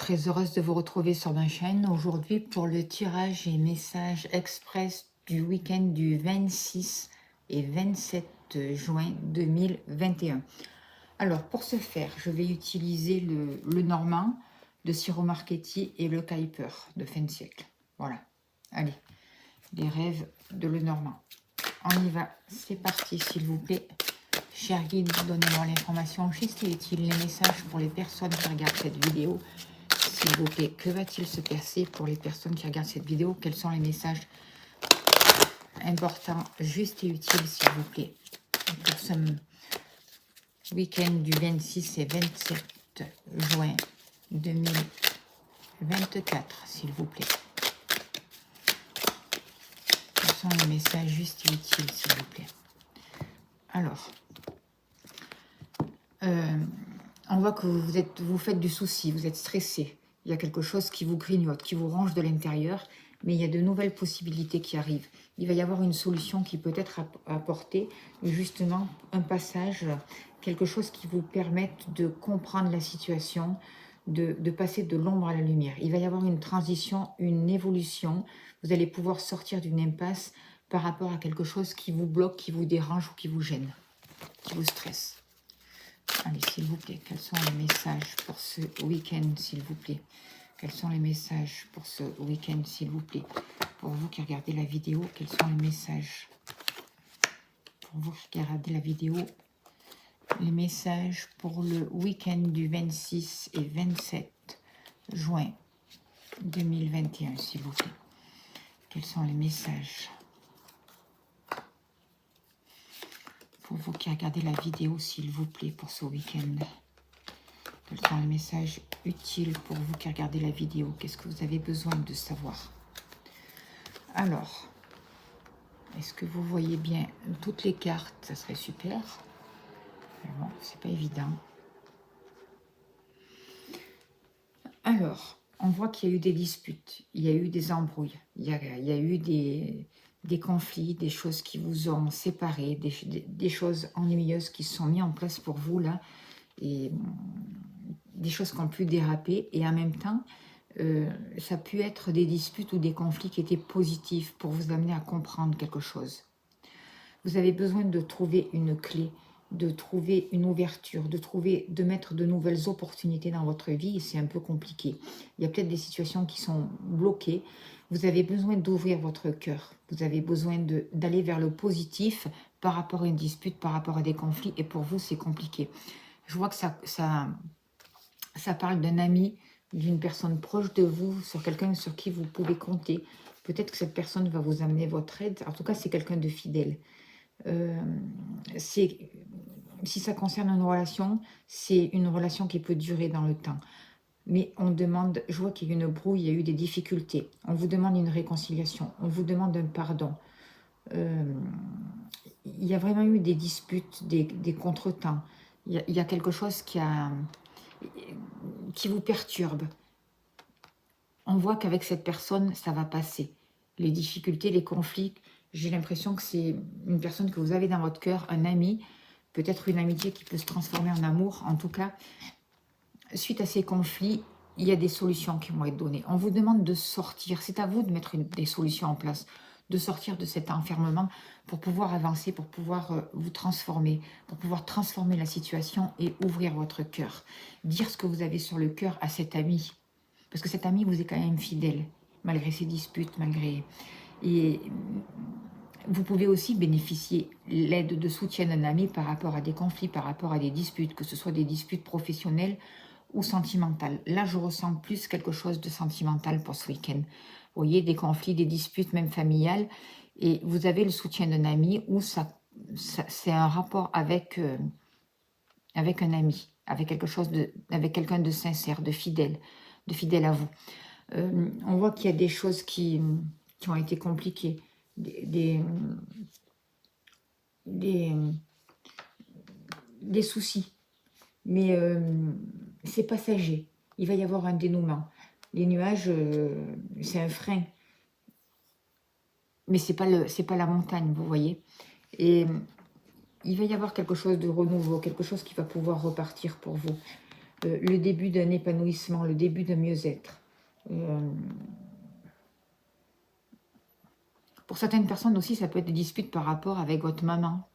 très heureuse de vous retrouver sur ma chaîne aujourd'hui pour le tirage et message express du week-end du 26 et 27 juin 2021. Alors pour ce faire, je vais utiliser le Normand de Ciro Marchetti et le Kuiper de fin de siècle. Voilà, allez, les rêves de Lenormand. On y va, c'est parti s'il vous plaît. Cher guide, donnez-moi l'information juste et utile, les messages pour les personnes qui regardent cette vidéo. S'il vous plaît, que va-t-il se passer pour les personnes qui regardent cette vidéo? Quels sont les messages importants, justes et utiles, s'il vous plaît, pour ce week-end du 26 et 27 juin 2024, s'il vous plaît. Quels sont les messages justes et utiles, s'il vous plaît? Alors, on voit que vous faites du souci, vous êtes stressé. Il y a quelque chose qui vous grignote, qui vous range de l'intérieur, mais il y a de nouvelles possibilités qui arrivent. Il va y avoir une solution qui peut être apportée, justement un passage, quelque chose qui vous permette de comprendre la situation, de passer de l'ombre à la lumière. Il va y avoir une transition, une évolution. Vous allez pouvoir sortir d'une impasse par rapport à quelque chose qui vous bloque, qui vous dérange ou qui vous gêne, qui vous stresse. Allez, s'il vous plaît, quels sont les messages pour ce week-end, s'il vous plaît? Quels sont les messages pour ce week-end, s'il vous plaît? Pour vous qui regardez la vidéo, quels sont les messages? Pour vous qui regardez la vidéo, les messages pour le week-end du 26 et 27 juin 2021, s'il vous plaît. Quels sont les messages? Pour vous qui regardez la vidéo, s'il vous plaît, pour ce week-end. Quels sont les messages utiles pour vous qui regardez la vidéo? Qu'est-ce que vous avez besoin de savoir? Alors, est-ce que vous voyez bien toutes les cartes? Ça serait super. Mais bon, c'est pas évident. Alors, on voit qu'il y a eu des disputes, il y a eu des embrouilles, il y a eu des conflits, des choses qui vous ont séparés, des choses ennuyeuses qui se sont mises en place pour vous là, et des choses qui ont pu déraper, et en même temps, ça a pu être des disputes ou des conflits qui étaient positifs pour vous amener à comprendre quelque chose. Vous avez besoin de trouver une clé, de trouver une ouverture, de mettre de nouvelles opportunités dans votre vie, et c'est un peu compliqué. Il y a peut-être des situations qui sont bloquées. Vous avez besoin d'ouvrir votre cœur. Vous avez besoin d'aller vers le positif par rapport à une dispute, par rapport à des conflits, et pour vous, c'est compliqué. Je vois que ça parle d'un ami, d'une personne proche de vous, sur quelqu'un sur qui vous pouvez compter. Peut-être que cette personne va vous amener votre aide. En tout cas, c'est quelqu'un de fidèle. Si ça concerne une relation, c'est une relation qui peut durer dans le temps. Mais on demande, je vois qu'il y a eu une brouille, il y a eu des difficultés. On vous demande une réconciliation, on vous demande un pardon. Il y a vraiment eu des disputes, des contretemps. Il y a quelque chose qui vous perturbe. On voit qu'avec cette personne, ça va passer. Les difficultés, les conflits, j'ai l'impression que c'est une personne que vous avez dans votre cœur, un ami, peut-être une amitié qui peut se transformer en amour. En tout cas, suite à ces conflits, il y a des solutions qui vont être données. On vous demande de sortir. C'est à vous de mettre des solutions en place, de sortir de cet enfermement pour pouvoir avancer, pour pouvoir vous transformer, pour pouvoir transformer la situation et ouvrir votre cœur. Dire ce que vous avez sur le cœur à cet ami. Parce que cet ami vous est quand même fidèle, malgré ses disputes, malgré... Et vous pouvez aussi bénéficier l'aide de soutien d'un ami par rapport à des conflits, par rapport à des disputes, que ce soit des disputes professionnelles ou sentimentales. Là, je ressens plus quelque chose de sentimental pour ce week-end. Vous voyez, des conflits, des disputes, même familiales. Et vous avez le soutien d'un ami ou c'est un rapport avec un ami, avec avec quelqu'un de sincère, de fidèle à vous. On voit qu'il y a des choses qui ont été compliquées, des soucis, mais c'est passager. Il va y avoir un dénouement. Les nuages, c'est un frein, mais c'est pas la montagne, vous voyez. Et il va y avoir quelque chose de renouveau, quelque chose qui va pouvoir repartir pour vous. le début d'un épanouissement, le début d'un mieux-être. Pour certaines personnes aussi, ça peut être des disputes par rapport avec votre maman.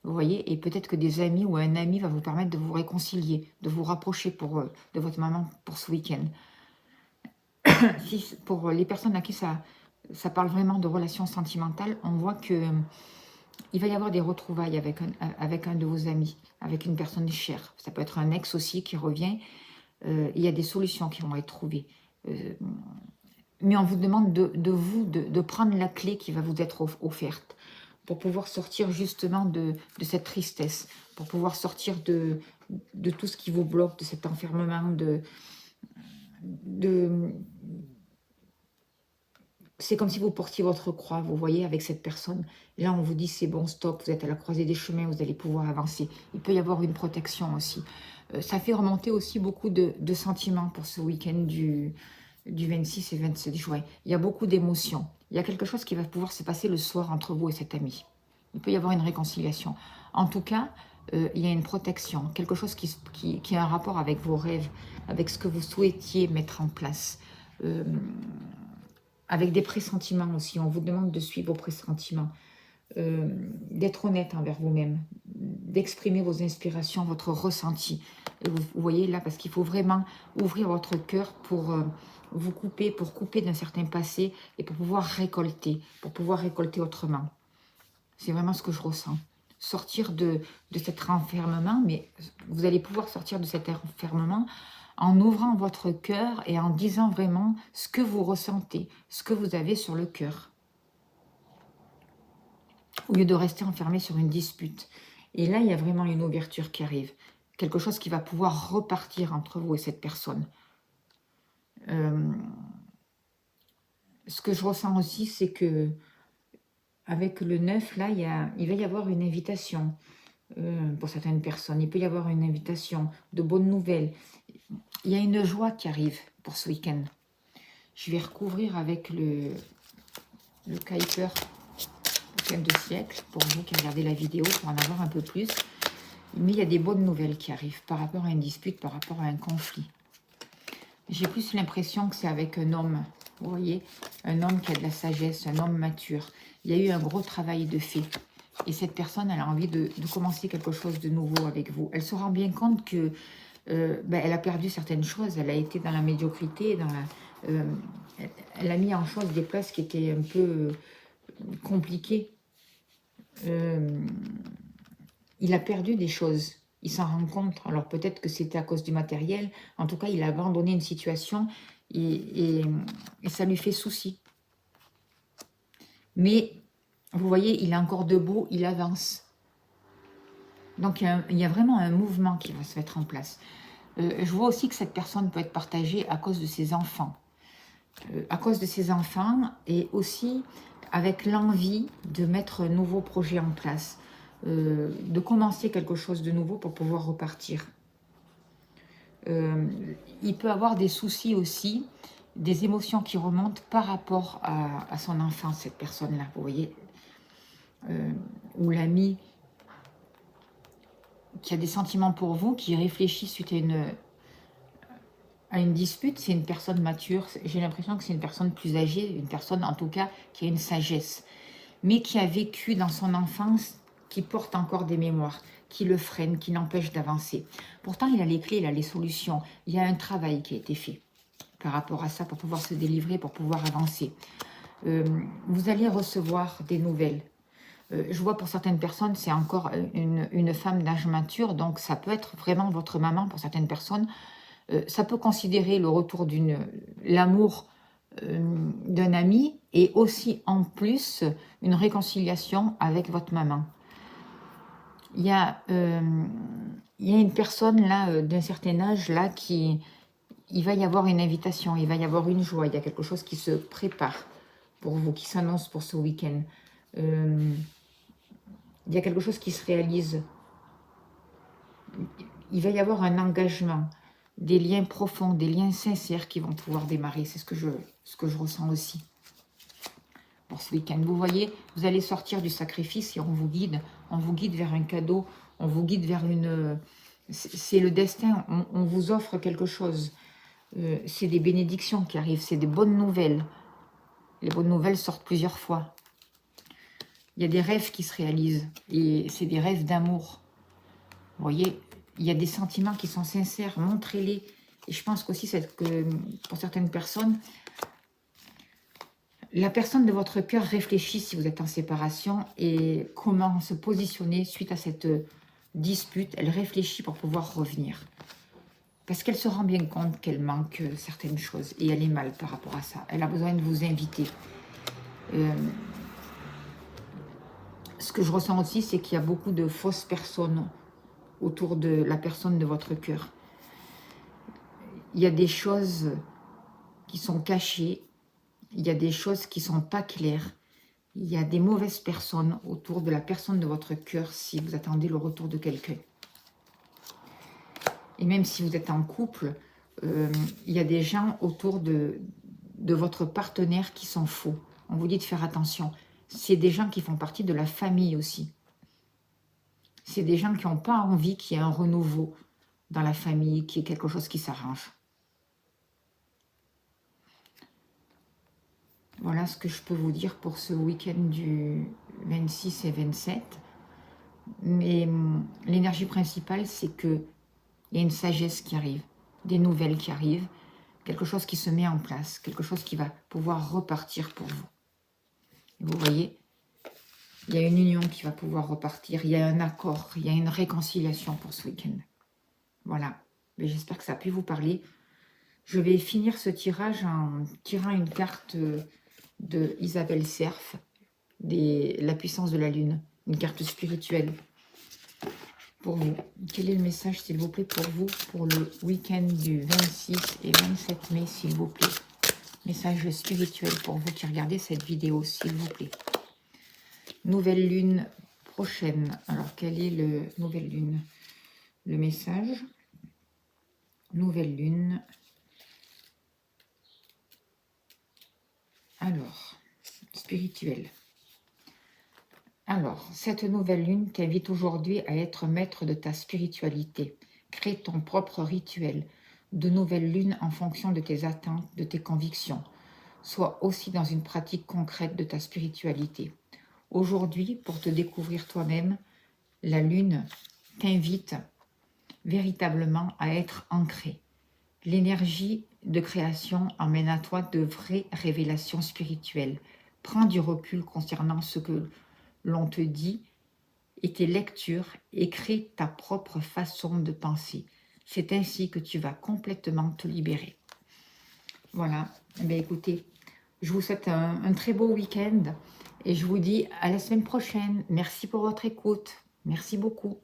Vous voyez, et peut-être que des amis ou un ami va vous permettre de vous réconcilier, de vous rapprocher de votre maman pour ce week-end. Si, pour les personnes à qui ça parle vraiment de relations sentimentales, on voit que il va y avoir des retrouvailles avec un de vos amis, avec une personne chère. Ça peut être un ex aussi qui revient. Il y a des solutions qui vont être trouvées. Mais on vous demande de prendre la clé qui va vous être offerte pour pouvoir sortir justement de cette tristesse, pour pouvoir sortir de tout ce qui vous bloque, de cet enfermement, c'est comme si vous portiez votre croix, vous voyez, avec cette personne. Là, on vous dit, c'est bon, stop, vous êtes à la croisée des chemins, vous allez pouvoir avancer. Il peut y avoir une protection aussi. Ça fait remonter aussi beaucoup de sentiments pour ce week-end du 26 et 27 juin. Il y a beaucoup d'émotions. Il y a quelque chose qui va pouvoir se passer le soir entre vous et cet ami. Il peut y avoir une réconciliation. En tout cas, il y a une protection, quelque chose qui a un rapport avec vos rêves, avec ce que vous souhaitiez mettre en place. Avec des pressentiments aussi. On vous demande de suivre vos pressentiments, d'être honnête envers vous-même, d'exprimer vos inspirations, votre ressenti. Et vous voyez là, parce qu'il faut vraiment ouvrir votre cœur pour vous couper, pour couper d'un certain passé et pour pouvoir récolter autrement. C'est vraiment ce que je ressens. Sortir de cet renfermement, mais vous allez pouvoir sortir de cet enfermement en ouvrant votre cœur et en disant vraiment ce que vous ressentez, ce que vous avez sur le cœur. Au lieu de rester enfermé sur une dispute. Et là, il y a vraiment une ouverture qui arrive. Quelque chose qui va pouvoir repartir entre vous et cette personne. Ce que je ressens aussi, c'est que avec le 9, là, il va y avoir une invitation pour certaines personnes. Il peut y avoir une invitation de bonnes nouvelles. Il y a une joie qui arrive pour ce week-end. Je vais recouvrir avec le Kuiper, le thème de siècle, pour vous qui regardez la vidéo, pour en avoir un peu plus. Mais il y a des bonnes nouvelles qui arrivent par rapport à une dispute, par rapport à un conflit. J'ai plus l'impression que c'est avec un homme, vous voyez, un homme qui a de la sagesse, un homme mature. Il y a eu un gros travail de fait. Et cette personne, elle a envie de commencer quelque chose de nouveau avec vous. Elle se rend bien compte que elle a perdu certaines choses. Elle a été dans la médiocrité, elle a mis en chose des places qui étaient un peu compliquées. Il a perdu des choses. Il s'en rend compte. Alors peut-être que c'était à cause du matériel. En tout cas, il a abandonné une situation et ça lui fait souci. Mais vous voyez, il est encore debout, il avance. Donc il y a vraiment un mouvement qui va se mettre en place. Je vois aussi que cette personne peut être partagée à cause de ses enfants. À cause de ses enfants et aussi avec l'envie de mettre un nouveau projet en place. De commencer quelque chose de nouveau pour pouvoir repartir. Il peut avoir des soucis aussi, des émotions qui remontent par rapport à son enfance, cette personne-là, vous voyez. Ou l'ami qui a des sentiments pour vous, qui réfléchit suite à une dispute, c'est une personne mature. J'ai l'impression que c'est une personne plus âgée, une personne en tout cas qui a une sagesse, mais qui a vécu dans son enfance, qui porte encore des mémoires, qui le freinent, qui l'empêchent d'avancer. Pourtant, il a les clés, il a les solutions. Il y a un travail qui a été fait par rapport à ça pour pouvoir se délivrer, pour pouvoir avancer. Vous allez recevoir des nouvelles. Je vois pour certaines personnes, c'est encore une femme d'âge mature, donc ça peut être vraiment votre maman pour certaines personnes. Ça peut considérer le retour l'amour d'un ami et aussi en plus une réconciliation avec votre maman. Il y a une personne là d'un certain âge là il va y avoir une invitation, il va y avoir une joie, il y a quelque chose qui se prépare pour vous, qui s'annonce pour ce week-end. Il y a quelque chose qui se réalise. Il va y avoir un engagement, des liens profonds, des liens sincères qui vont pouvoir démarrer. C'est ce que je ressens aussi pour ce week-end. Vous voyez, vous allez sortir du sacrifice et on vous guide vers un cadeau, on vous guide vers C'est le destin, on vous offre quelque chose. C'est des bénédictions qui arrivent, c'est des bonnes nouvelles. Les bonnes nouvelles sortent plusieurs fois. Il y a des rêves qui se réalisent, et c'est des rêves d'amour. Vous voyez, il y a des sentiments qui sont sincères, montrez-les. Et je pense qu'aussi que pour certaines personnes, la personne de votre cœur réfléchit si vous êtes en séparation et comment se positionner suite à cette dispute. Elle réfléchit pour pouvoir revenir. Parce qu'elle se rend bien compte qu'elle manque certaines choses et elle est mal par rapport à ça. Elle a besoin de vous inviter. Ce que je ressens aussi, c'est qu'il y a beaucoup de fausses personnes autour de la personne de votre cœur. Il y a des choses qui sont cachées, il y a des choses qui ne sont pas claires, il y a des mauvaises personnes autour de la personne de votre cœur si vous attendez le retour de quelqu'un. Et même si vous êtes en couple, il y a des gens autour de votre partenaire qui sont faux. On vous dit de faire attention. C'est des gens qui font partie de la famille aussi. C'est des gens qui n'ont pas envie qu'il y ait un renouveau dans la famille, qu'il y ait quelque chose qui s'arrange. Voilà ce que je peux vous dire pour ce week-end du 26 et 27. Mais l'énergie principale, c'est qu'il y a une sagesse qui arrive, des nouvelles qui arrivent, quelque chose qui se met en place, quelque chose qui va pouvoir repartir pour vous. Et vous voyez, il y a une union qui va pouvoir repartir, il y a un accord, il y a une réconciliation pour ce week-end. Voilà, j'espère que ça a pu vous parler. Je vais finir ce tirage en tirant une carte de Isabelle Serf, la puissance de la lune, une carte spirituelle pour vous. Quel est le message, s'il vous plaît, pour vous, pour le week-end du 26 et 27 mai, s'il vous plaît? Message spirituel pour vous qui regardez cette vidéo, s'il vous plaît. Nouvelle lune prochaine. Alors, quelle est le nouvelle lune? Le message. Nouvelle lune. Alors, spirituel. Alors, cette nouvelle lune t'invite aujourd'hui à être maître de ta spiritualité. Crée ton propre rituel de nouvelle lune en fonction de tes attentes, de tes convictions. Sois aussi dans une pratique concrète de ta spiritualité. Aujourd'hui, pour te découvrir toi-même, la lune t'invite véritablement à être ancré. L'énergie de création emmène à toi de vraies révélations spirituelles. Prends du recul concernant ce que l'on te dit et tes lectures et crée ta propre façon de penser. C'est ainsi que tu vas complètement te libérer. Voilà, écoutez, je vous souhaite un très beau week-end et je vous dis à la semaine prochaine. Merci pour votre écoute. Merci beaucoup.